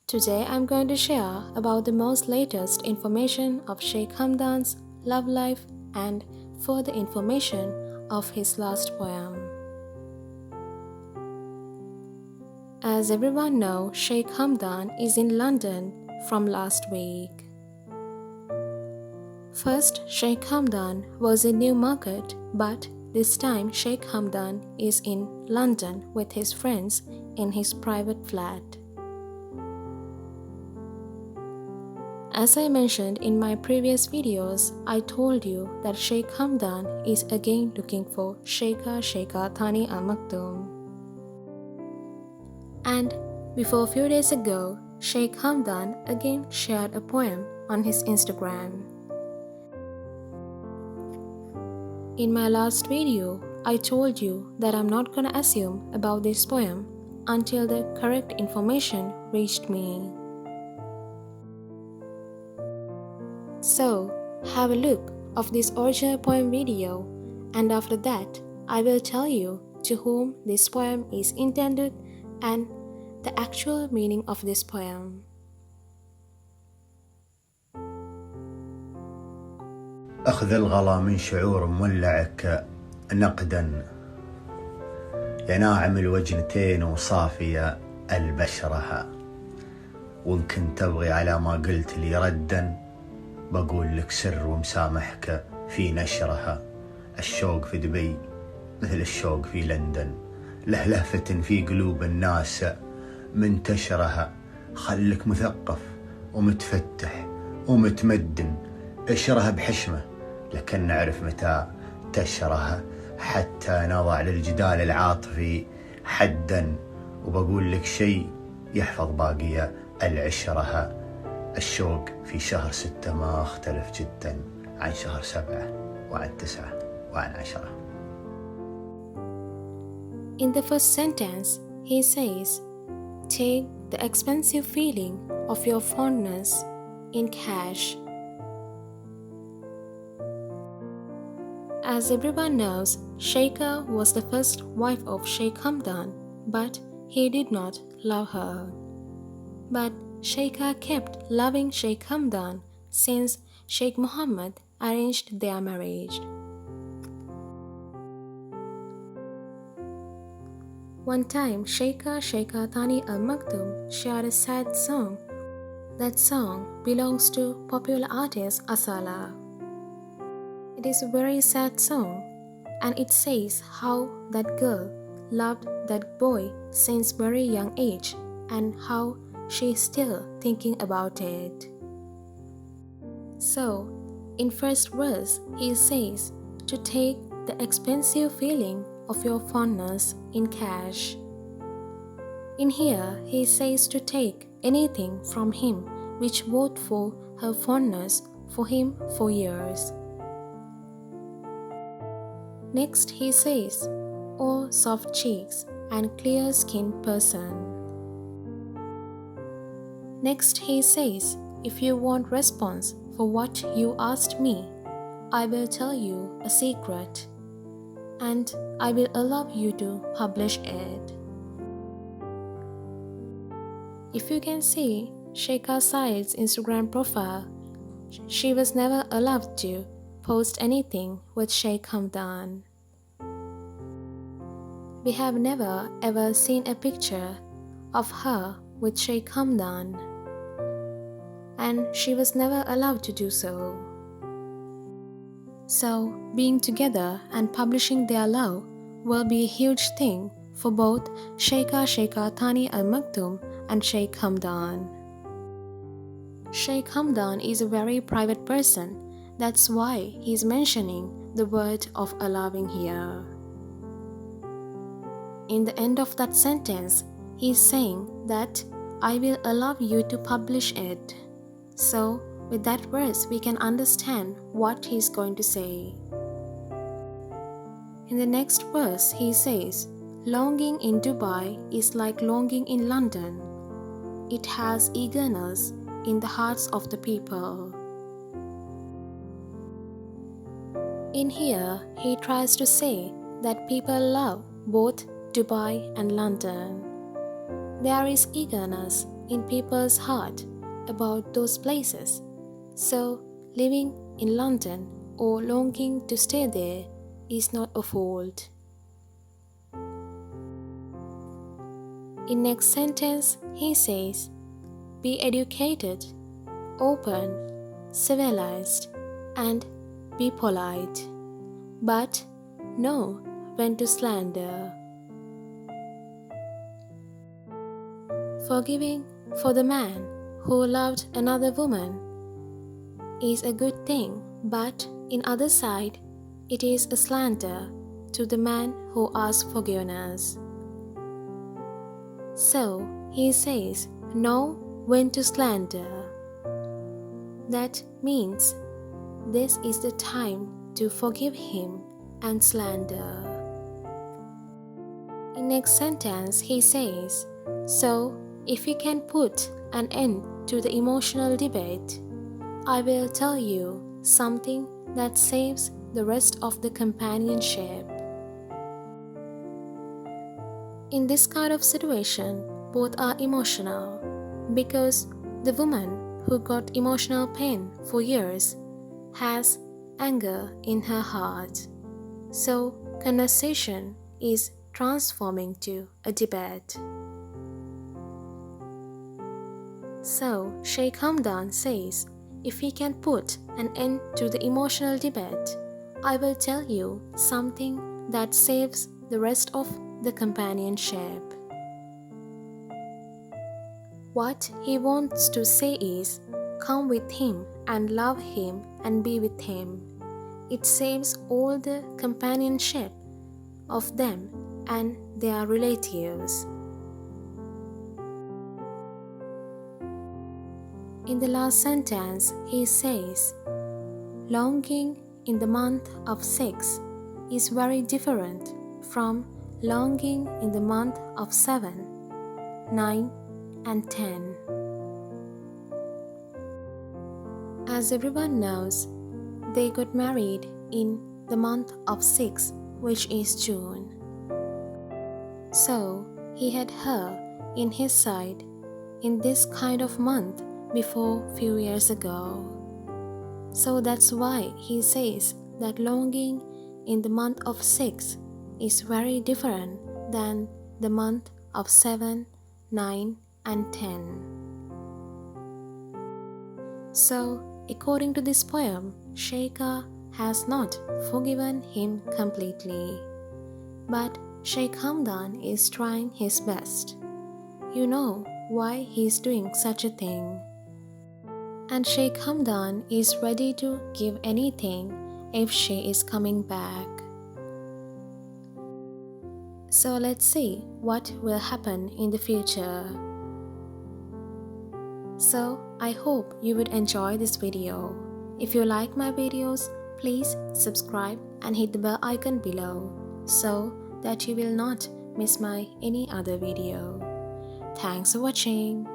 Today I'm going to share about the most latest information of Sheikh Hamdan's love life and further information of his last poem. As everyone knows, Sheikh Hamdan is in London from last week. First, Sheikh Hamdan was in Newmarket, but this time Sheikh Hamdan is in London with his friends in his private flat. As I mentioned in my previous videos, I told you that Sheikh Hamdan is again looking for Sheikha Thani Al Maktoum. And before a few days ago, Sheikh Hamdan again shared a poem on his Instagram. In my last video, I told you that I'm not gonna assume about this poem until the correct information reached me. So, have a look of this original poem video, and after that, I will tell you to whom this poem is intended and the actual meaning of this poem. أخذ الغلا من شعور مولعك نقدا يا ناعم الوجنتين وصافية البشرها، وإن كنت تبغي على ما قلت لي ردا بقول لك سر ومسامحك في نشرها. الشوق في دبي مثل الشوق في لندن، له لهفة في قلوب الناس منتشرها. خلك مثقف ومتفتح ومتمدن، اشرها بحشمة لكن نعرف متى تشرها، حتى نضع للجدال العاطفي حدا. وبقول لك شيء يحفظ باقي العشرها. الشوق في شهر 6 ما اختلف جدا عن شهر 7 وعن 9 وعن 10. In the first sentence, he says, take the expensive feeling of your fondness in cash. As everyone knows, Sheikha was the first wife of Sheikh Hamdan, but he did not love her. But Sheikha kept loving Sheikh Hamdan since Sheikh Muhammad arranged their marriage. One time, Sheikha Thani Al Maktoum shared a sad song. That song belongs to popular artist Asala. It is a very sad song, and it says how that girl loved that boy since very young age and how she is still thinking about it. So, in first verse, he says to take the expensive feeling of your fondness in cash. In here, he says to take anything from him which vouched for her fondness for him for years. Next, he says, "Oh, soft cheeks and clear-skinned person." Next, he says, "If you want response for what you asked me, I will tell you a secret, and I will allow you to publish it." If you can see Sheikha Said's Instagram profile, she was never allowed to post anything with Sheikh Hamdan. We have never ever seen a picture of her with Sheikh Hamdan, and she was never allowed to do so. So, being together and publishing their love will be a huge thing for both Sheikha Thani Al Maktoum and Sheikh Hamdan. Sheikh Hamdan is a very private person. That's why he's mentioning the word of allowing here. In the end of that sentence, he's saying that I will allow you to publish it. So, with that verse, we can understand what he's going to say. In the next verse, he says, longing in Dubai is like longing in London. It has eagerness in the hearts of the people. In here, he tries to say that people love both Dubai and London. There is eagerness in people's heart about those places. So, living in London or longing to stay there is not a fault. In next sentence, he says, be educated, open, civilized, and be polite, but know when to slander. Forgiving for the man who loved another woman is a good thing, but in other side, it is a slander to the man who asks forgiveness. So he says, know when to slander. That means this is the time to forgive him and slander. In next sentence, he says, so if you can put an end to the emotional debate, I will tell you something that saves the rest of the companionship. In this kind of situation, both are emotional because the woman who got emotional pain for years has anger in her heart. So, conversation is transforming to a debate. So, Sheikh Hamdan says, if he can put an end to the emotional debate, I will tell you something that saves the rest of the companionship. What he wants to say is, come with him and love him and be with him. It saves all the companionship of them and their relatives. In the last sentence, he says, longing in the month of 6 is very different from longing in the month of 7, 9, and 10. As everyone knows, they got married in the month of 6, which is June. So, he had her in his side in this kind of month before few years ago. So that's why he says that longing in the month of 6 is very different than the month of 7, 9, and 10. So, according to this poem, Sheikha has not forgiven him completely. But Sheikh Hamdan is trying his best. You know why he is doing such a thing. And Sheikh Hamdan is ready to give anything if she is coming back. So let's see what will happen in the future. So I hope you would enjoy this video. If you like my videos, please subscribe and hit the bell icon below so that you will not miss my any other video. Thanks for watching.